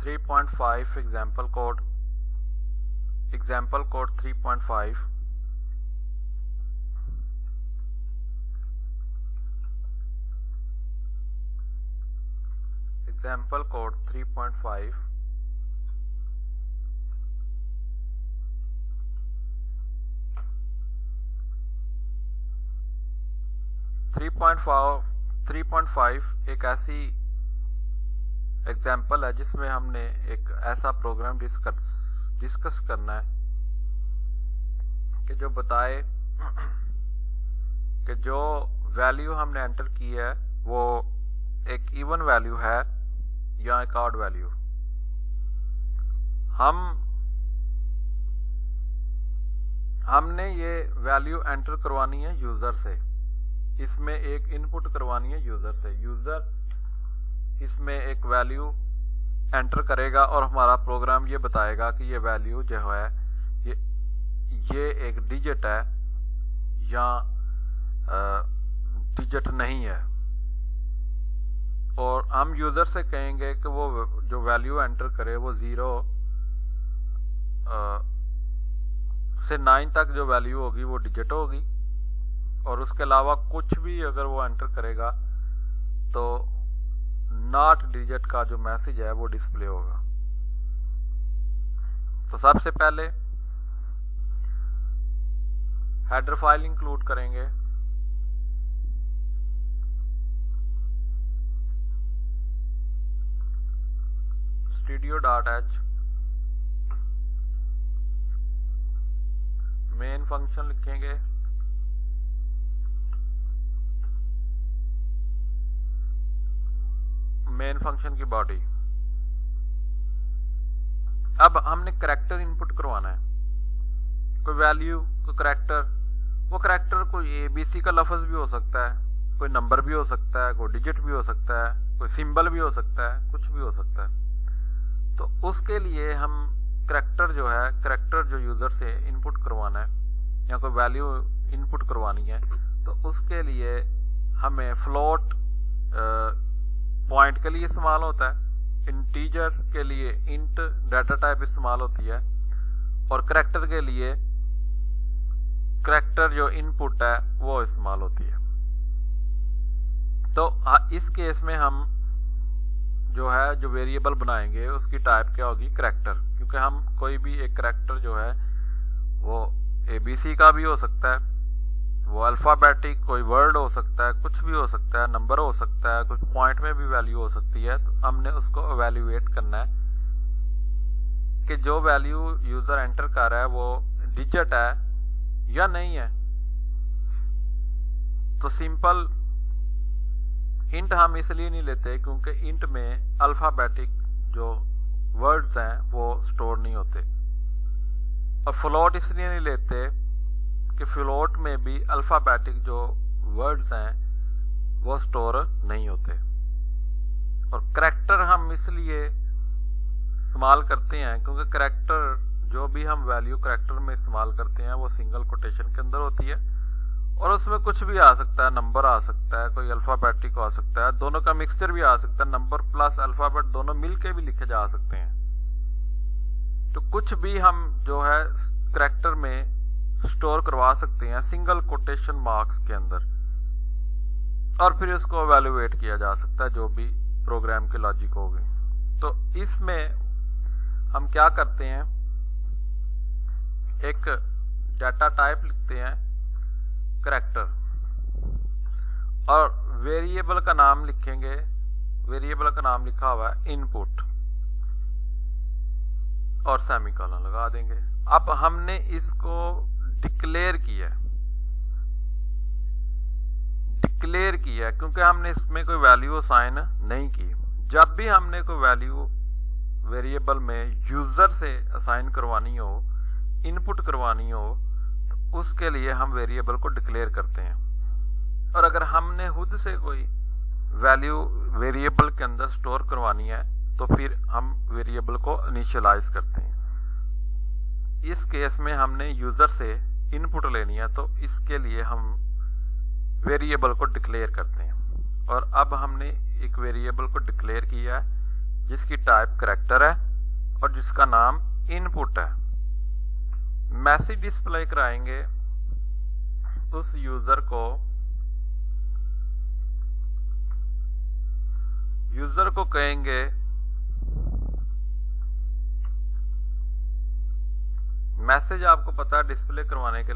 3.5 example code 3.5 example code 3.5 3.5 एक ऐसी example है जिसमें हमने एक ऐसा प्रोग्राम डिस्कस करना है कि जो बताए कि जो वैल्यू हमने एंटर की है वो एक इवन वैल्यू है या एक ऑड वैल्यू। हमने ये वैल्यू एंटर करवानी है यूजर से, इसमें एक इनपुट करवानी है यूजर से। यूजर इसमें एक वैल्यू एंटर करेगा और हमारा प्रोग्राम ये बताएगा कि ये वैल्यू जो है ये एक डिजिट है या डिजिट नहीं है, और हम यूजर से कहेंगे कि वो जो वैल्यू एंटर करे वो 0 से 9 तक जो वैल्यू होगी वो डिजिट होगी, और उसके अलावा कुछ भी अगर वो एंटर करेगा तो नॉट डिजिट का जो मैसेज है वो डिस्प्ले होगा। तो सबसे पहले हेडर फाइल इंक्लूड करेंगे, studio.h, मेन फंक्शन लिखेंगे, मेन फंक्शन की बॉडी। अब हमने करैक्टर इनपुट करवाना है, कोई वैल्यू, कोई करैक्टर। वो करैक्टर कोई ABC का लफ्ज भी हो सकता है, कोई नंबर भी हो सकता है, कोई डिजिट भी हो सकता है, कोई सिंबल भी हो सकता है, कुछ भी हो सकता है। तो उसके लिए हम करैक्टर जो है, करैक्टर जो यूजर से इनपुट करवाना है या कोई वैल्यू इनपुट करवानी है, तो उसके लिए हमें फ्लोट पॉइंट के लिए इस्तेमाल होता है, इंटीजर के लिए इंट डाटा टाइप इस्तेमाल होती है, और करैक्टर के लिए करैक्टर जो इनपुट है वो इस्तेमाल होती है। तो इस केस में हम जो है जो वेरिएबल बनाएंगे उसकी टाइप क्या होगी, करैक्टर, क्योंकि हम कोई भी एक करैक्टर जो है वो ABC का भी हो सकता है, वो अल्फाबेटिक कोई वर्ड हो सकता है, कुछ भी हो सकता है, नंबर हो सकता है, कुछ पॉइंट में भी वैल्यू हो सकती है। तो हमने उसको एवेल्युएट करना है कि जो वैल्यू यूजर एंटर कर रहा है वो डिजिट है या नहीं है। तो सिंपल इंट हम इसलिए नहीं लेते क्योंकि इंट में अल्फाबेटिक जो वर्ड्स हैं वो स्टोर नहीं होते, और फ्लोट इसलिए नहीं लेते कि फ्लोट में भी अल्फाबेटिक जो वर्ड्स हैं वो स्टोर नहीं होते। और करैक्टर हम इसलिए इस्तेमाल करते हैं क्योंकि करैक्टर जो भी हम वैल्यू करैक्टर में इस्तेमाल करते हैं वो सिंगल कोटेशन के अंदर होती है, और उसमें कुछ भी आ सकता है, नंबर आ सकता है, कोई अल्फाबेटिक आ सकता है, दोनों का मिक्सचर भी आ सकता है, नंबर प्लस अल्फाबेट दोनों मिलके भी लिखे जा सकते हैं। तो कुछ भी हम जो है करैक्टर में स्टोर करवा सकते हैं सिंगल कोटेशन मार्क्स के अंदर, और फिर इसको एवेल्युएट किया जा सकता है जो भी प्रोग्राम के लॉजिक हो गए। तो इसमें हम क्या करते हैं, एक डाटा टाइप लिखते हैं करैक्टर, और वेरिएबल का नाम लिखेंगे, वेरिएबल का नाम लिखा हुआ है इनपुट, और सेमीकोलन लगा देंगे। अब हमने इसको डिक्लेयर किया क्योंकि हमने इसमें कोई वैल्यू असाइन नहीं की। जब भी हमने कोई वैल्यू वेरिएबल में यूजर से असाइन करवानी हो, इनपुट करवानी हो, तो उसके लिए हम वेरिएबल को डिक्लेयर करते हैं। और अगर हमने खुद से कोई वैल्यू वेरिएबल के अंदर स्टोर करवानी है तो फिर हम वेरिएबल को इनिशियलाइज करते हैं। इस केस में हमने यूजर से इनपुट लेनी है, तो इसके लिए हम वेरिएबल को डिक्लेयर करते हैं। और अब हमने एक वेरिएबल को डिक्लेयर किया है जिसकी टाइप करैक्टर है और जिसका नाम इनपुट है। मैसेज डिस्प्ले कराएंगे उस यूजर को कहेंगे मैसेज आपको पता है डिस्प्ले करवाने के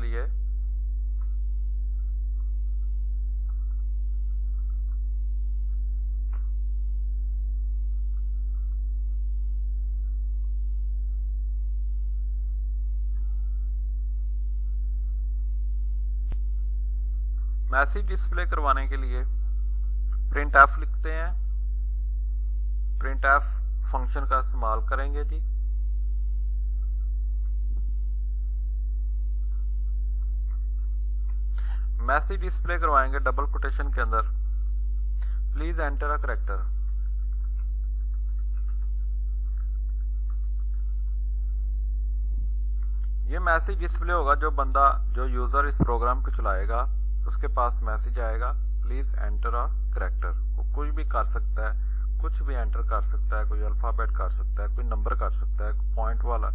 लिए प्रिंट एफ लिखते हैं। प्रिंट एफ फंक्शन का इस्तेमाल करेंगे जी। मैसेज डिस्प्ले करवाएंगे डबल कोटेशन के अंदर, प्लीज एंटर अ करैक्टर। ये मैसेज डिस्प्ले होगा जो यूजर इस प्रोग्राम को चलाएगा उसके पास मैसेज आएगा, प्लीज एंटर अ करैक्टर। वो कुछ भी कर सकता है, कुछ भी एंटर कर सकता है, कोई अल्फाबेट कर सकता है, कोई नंबर कर सकता है, पॉइंट वाला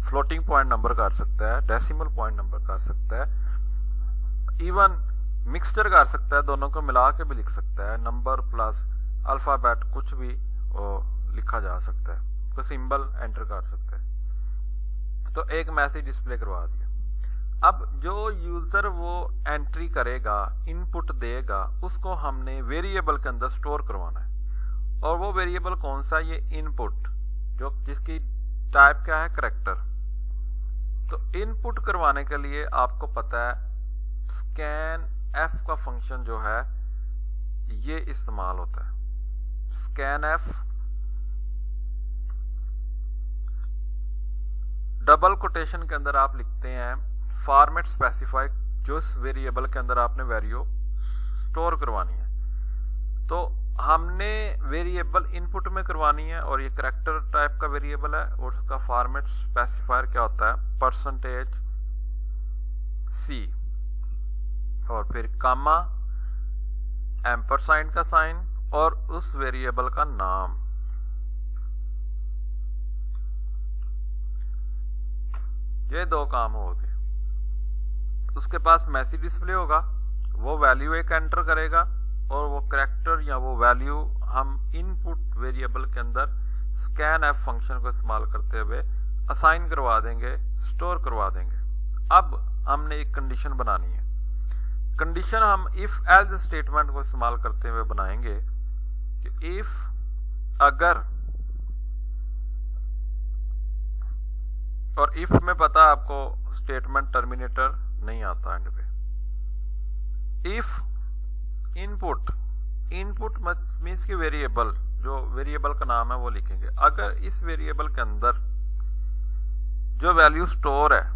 फ्लोटिंग पॉइंट नंबर कर सकता है, डेसिमल पॉइंट नंबर कर सकता है, इवन मिक्सचर कर सकता है, दोनों को मिला के भी लिख सकता है, नंबर प्लस अल्फाबेट कुछ भी लिखा जा सकता है, कोई सिंबल एंटर कर सकता है। तो एक मैसेज डिस्प्ले करवा दिया। अब जो यूजर वो एंट्री करेगा, इनपुट देगा, उसको हमने वेरिएबल के अंदर स्टोर करवाना है। और वो वेरिएबल कौन सा? ये इनपुट, जिसकी टाइप क्या है? करैक्टर। तो इनपुट करवाने के लिए आपको पता है स्कैन एफ का फंक्शन जो है ये इस्तेमाल होता है। स्कैन एफ डबल कोटेशन के अंदर आप लिखते हैं फॉर्मेट स्पेसिफाई, जो इस वेरिएबल के अंदर आपने वैल्यू स्टोर करवानी है। तो हमने वेरिएबल इनपुट में करवानी है और ये करैक्टर टाइप का वेरिएबल है और उसका फॉर्मेट स्पेसिफायर क्या होता है? परसेंटेज सी और फिर कामा, एम्परसाइंड का साइन और उस वेरिएबल का नाम। ये दो काम हो गए। उसके पास मैसेज डिस्प्ले होगा, वो वैल्यू एक एंटर करेगा और वो करैक्टर या वो वैल्यू हम इनपुट वेरिएबल के अंदर स्कैन एफ फंक्शन को इस्तेमाल करते हुए असाइन करवा देंगे, स्टोर करवा देंगे। अब हमने एक कंडीशन बनानी है। कंडीशन हम इफ एल्स स्टेटमेंट को इस्तेमाल करते हुए बनाएंगे कि इफ अगर, और इफ में पता है आपको स्टेटमेंट टर्मिनेटर नहीं आता एंड पे। इफ इनपुट मीन्स की वेरिएबल, जो वेरिएबल का नाम है वो लिखेंगे। अगर इस वेरिएबल के अंदर जो वैल्यू स्टोर है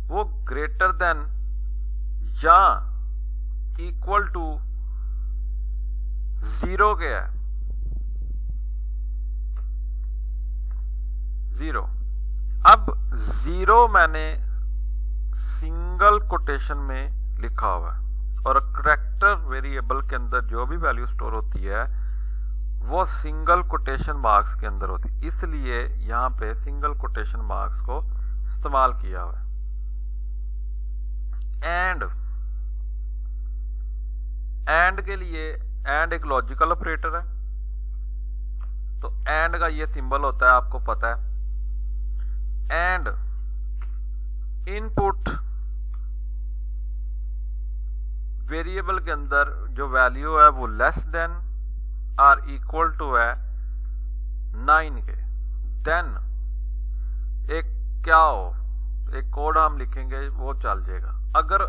वो ग्रेटर देन या इक्वल टू 0 के है, 0। अब 0 मैंने सिंगल कोटेशन में लिखा हुआ है और करैक्टर वेरिएबल के अंदर जो भी वैल्यू स्टोर होती है वो सिंगल कोटेशन मार्क्स के अंदर होती है, इसलिए यहां पे सिंगल कोटेशन मार्क्स को इस्तेमाल किया हुआ है। एंड के लिए एंड एक लॉजिकल ऑपरेटर है, तो एंड का ये सिंबल होता है, आपको पता है। एंड इनपुट वेरिएबल के अंदर जो वैल्यू है वो लेस देन और इक्वल टू है 9 के, देन एक क्या हो, एक कोड हम लिखेंगे वो चल जाएगा। अगर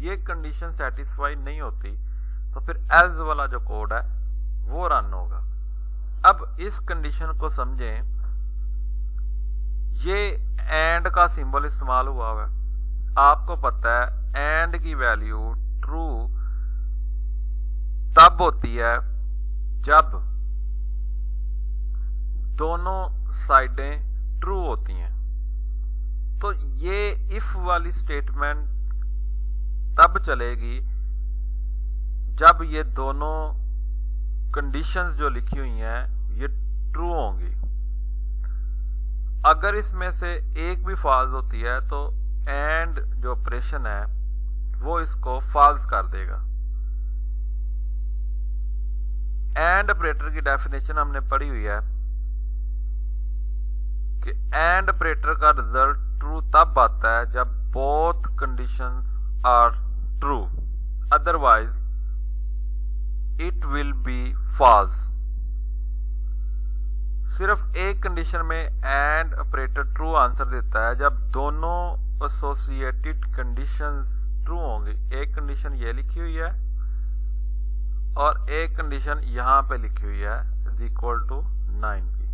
ये कंडीशन सेटिस्फाई नहीं होती तो फिर एल्स वाला जो कोड है वो रन होगा। अब इस कंडीशन को समझें, ये एंड का सिंबल इस्तेमाल हुआ है। आपको पता है एंड की वैल्यू ट्रू तब होती है जब दोनों साइडें ट्रू होती हैं। तो ये इफ वाली स्टेटमेंट तब चलेगी जब ये दोनों कंडीशंस जो लिखी हुई हैं ये अगर इसमें से एक भी फॉल्स होती है तो एंड जो ऑपरेशन है वो इसको फॉल्स कर देगा। एंड ऑपरेटर की डेफिनेशन हमने पढ़ी हुई है कि एंड ऑपरेटर का रिजल्ट ट्रू तब आता है जब both conditions are true, otherwise it will be false. सिर्फ एक कंडीशन में एंड ऑपरेटर ट्रू आंसर देता है जब दोनों एसोसिएटेड कंडीशंस ट्रू होंगी। एक कंडीशन ये लिखी हुई है और एक कंडीशन यहां पे लिखी हुई है इज इक्वल टू 9 की।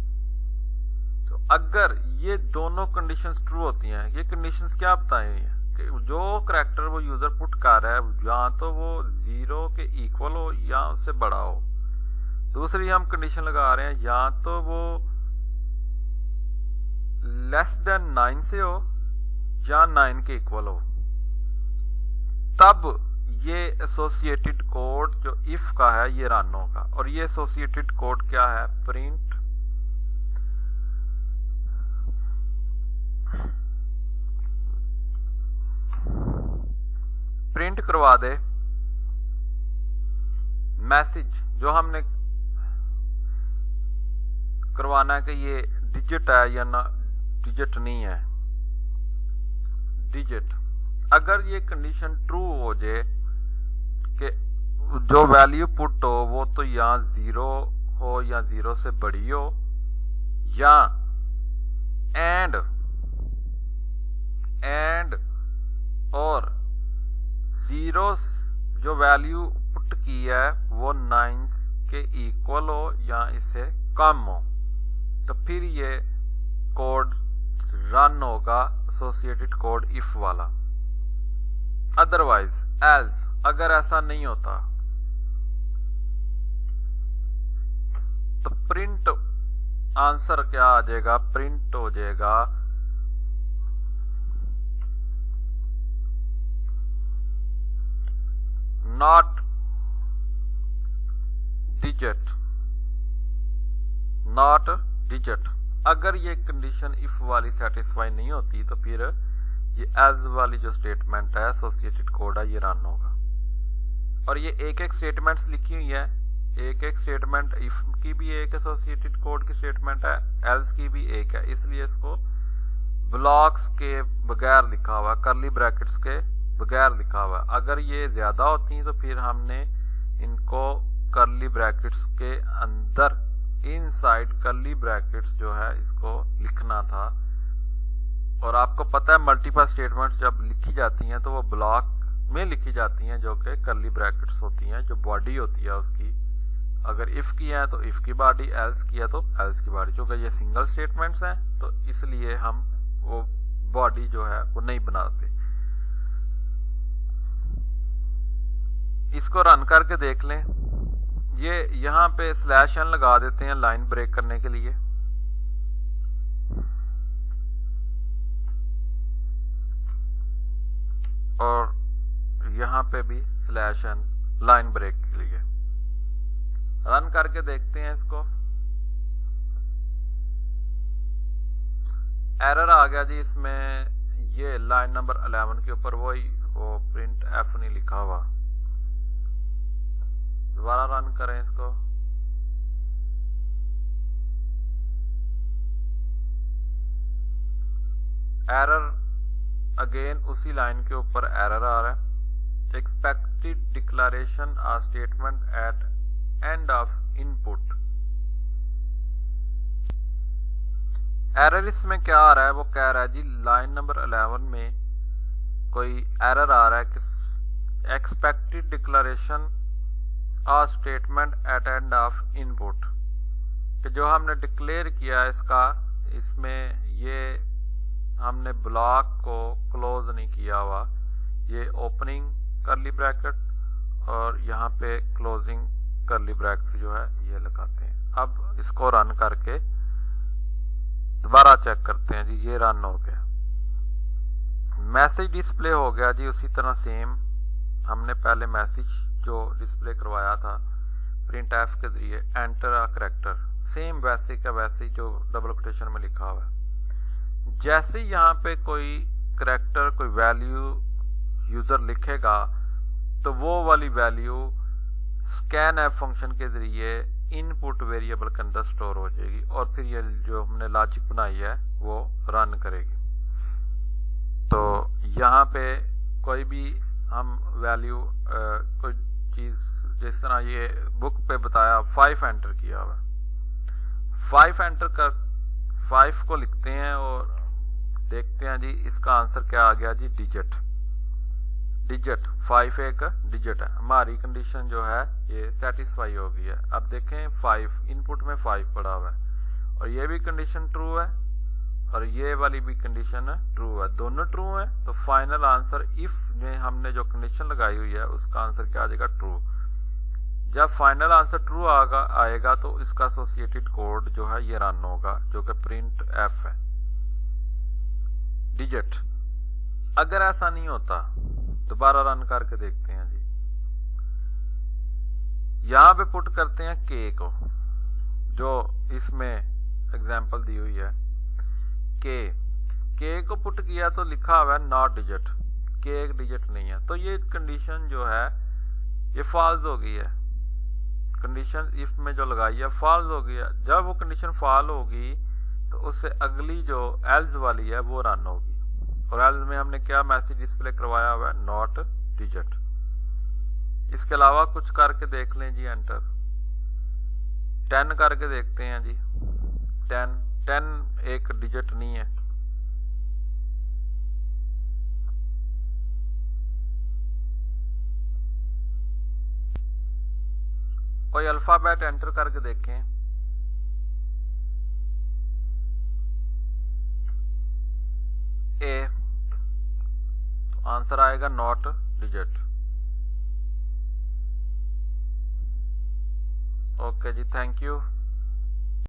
तो अगर ये दोनों कंडीशंस ट्रू होती हैं, ये कंडीशंस क्या बताएं कि जो करैक्टर वो यूजर पुट कर रहा है या तो वो 0 के इक्वल हो या उससे बड़ा हो। दूसरी हम कंडीशन लगा रहे हैं या तो वो लेस देन 9 से हो या 9 के इक्वल हो, तब ये एसोसिएटेड कोड जो इफ का है ये रन होगा। और ये एसोसिएटेड कोड क्या है, प्रिंट करवा दे मैसेज जो हमने करवाना है कि ये डिजिट है या ना डिजिट नहीं है। डिजिट अगर ये कंडीशन ट्रू हो जाए कि जो वैल्यू पुट हो वो तो या 0 हो या 0 से बड़ी हो, या एंड और 0 जो वैल्यू पुट की है वो 9 के इक्वल हो या इससे कम हो, तो फिर ये कोड रन होगा एसोसिएटेड कोड इफ वाला। अदरवाइज एल्स अगर ऐसा नहीं होता तो प्रिंट आंसर क्या आ जाएगा, प्रिंट हो जाएगा नॉट डिजिट, नॉट डिजिट। अगर ये कंडीशन इफ वाली सेटिस्फाई नहीं होती तो फिर ये एज वाली जो स्टेटमेंट है एसोसिएटेड कोड है ये रन होगा। और ये एक एक स्टेटमेंट्स लिखी हुई है, एक एक स्टेटमेंट इफ की भी एक एसोसिएटेड कोड की स्टेटमेंट है, एल्स की भी एक है, इसलिए इसको ब्लॉक्स के बगैर लिखा हुआ, कर्ली ब्रैकेट्स के बगैर लिखा हुआ। अगर ये ज्यादा होती तो फिर हमने इनको कर्ली ब्रैकेट्स के अंदर इनसाइड कर्ली ब्रैकेट्स जो है इसको लिखना था। और आपको पता है मल्टीपल स्टेटमेंट्स जब लिखी जाती हैं तो वो ब्लॉक में लिखी जाती हैं जो कि कर्ली ब्रैकेट्स होती हैं, जो बॉडी होती है उसकी। अगर इफ किया है तो इफ की बॉडी, एल्स किया तो एल्स की बॉडी। क्योंकि ये सिंगल स्टेटमेंट्स हैं तो इसलिए हम वो बॉडी जो है वो नहीं बनाते। इसको रन करके देख लें। ये यहां पे /n लगा देते हैं लाइन ब्रेक करने के लिए। और यहां पे भी /n लाइन ब्रेक के लिए। रन करके देखते हैं इसको। एरर आ गया जी इसमें, ये लाइन नंबर 11 के ऊपर वो प्रिंट एफ नहीं लिखा हुआ। दोबारा रन करें इसको। एरर अगेन उसी लाइन के ऊपर एरर आ रहा है। Expected declaration or statement at end of input. Error इसमें क्या आ रहा है, वो कह रहा है जी लाइन नंबर 11 में कोई एरर आ रहा है कि expected declaration or statement at end of input, कि जो हमने डिक्लेयर किया इसका, इसमें ये हमने ब्लॉक को क्लोज नहीं किया हुआ। ये ओपनिंग कर्ली ब्रैकेट और यहाँ पे क्लोजिंग कर्ली ब्रैकेट जो है ये लगाते हैं। अब इसको रन करके दोबारा चेक करते हैं जी। ये रन हो गया, मैसेज डिस्प्ले हो गया जी। उसी तरह सेम हमने पहले मैसेज जो डिस्प्ले करवाया था प्रिंट एफ के जरिए, एंटर अ करैक्टर, सेम वैसे का वैसे जो डबल कोटेशन में लिखा हुआ है। जैसे ही यहाँ पे कोई करैक्टर कोई वैल्यू यूजर लिखेगा तो वो वाली वैल्यू स्कैन एफ फंक्शन के जरिए इनपुट वेरिएबल के अंदर स्टोर हो जाएगी और फिर ये जो हमने लॉजिक बनाई है वो रन करेगी। तो यहाँ पे कोई भी हम वैल्यू कोई चीज जिस तरह ये बुक पे बताया 5 एंटर किया हुआ, 5 एंटर कर 5 को लिखते हैं और देखते हैं जी इसका आंसर क्या आ गया जी, डिजिट। 5 एक डिजिट है, हमारी कंडीशन जो है ये सेटिस्फाई हो गई है। अब देखें 5 इनपुट में 5 पड़ा हुआ है और ये भी कंडीशन ट्रू है और ये वाली भी कंडीशन ट्रू है, दोनों ट्रू है। तो फाइनल आंसर इफ में हमने जो कंडीशन लगाई हुई है उसका आंसर क्या आ जाएगा, ट्रू। जब फाइनल आंसर ट्रू आएगा तो इसका एसोसिएटेड कोड जो है ये रन होगा, जो कि प्रिंट एफ है, डिजिट। अगर ऐसा नहीं होता दोबारा रन करके देखते हैं जी। यहां पे पुट करते हैं के को, जो इसमें एग्जांपल दी हुई है के को पुट किया तो लिखा हुआ है नॉट डिजिट, के एक डिजिट नहीं है। तो ये कंडीशन जो है ये फॉल्स हो गई है, कंडीशन इफ में जो लगाई है फॉल्स हो गई है। जब वो कंडीशन फॉल होगी तो उससे अगली जो एल्स वाली है वो रन होगी और एल्स में हमने क्या मैसेज डिस्प्ले करवाया हुआ है, नॉट डिजिट। इसके अलावा कुछ करके देख लें जी, एंटर 10 करके देखते हैं जी। 10 एक डिजिट नहीं है। कोई अल्फाबेट एंटर करके देखें, ए, तो आंसर आएगा नॉट डिजिट। ओके जी, थैंक यू।